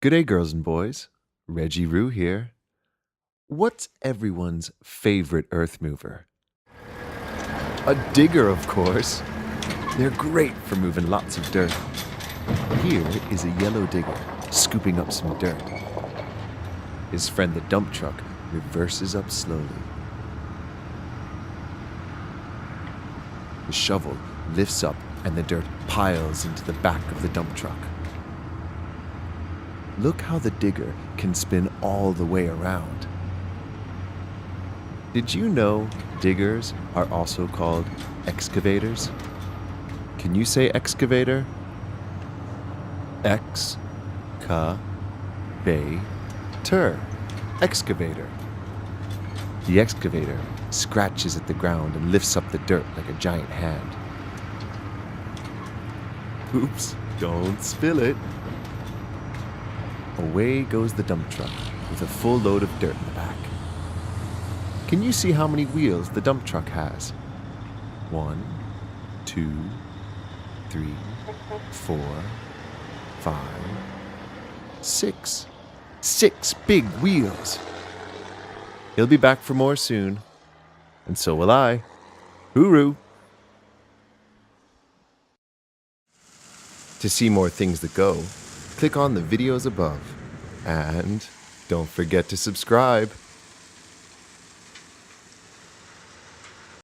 G'day, girls and boys. Reggie Roo here. What's everyone's favorite earth mover? A digger, of course. They're great for moving lots of dirt. Here is a yellow digger scooping up some dirt. His friend the dump truck reverses up slowly. The shovel lifts up and the dirt piles into the back of the dump truck. Look how the digger can spin all the way around. Did you know diggers are also called excavators? Can you say excavator? Excavator. Excavator. The excavator scratches at the ground and lifts up the dirt like a giant hand. Oops, don't spill it. Away goes the dump truck with a full load of dirt in the back. Can you see how many wheels the dump truck has? 1, 2, 3, 4, 5, 6. 6 big wheels. He'll be back for more soon. And so will I. Hooroo! To see more things that go, click on the videos above. And don't forget to subscribe.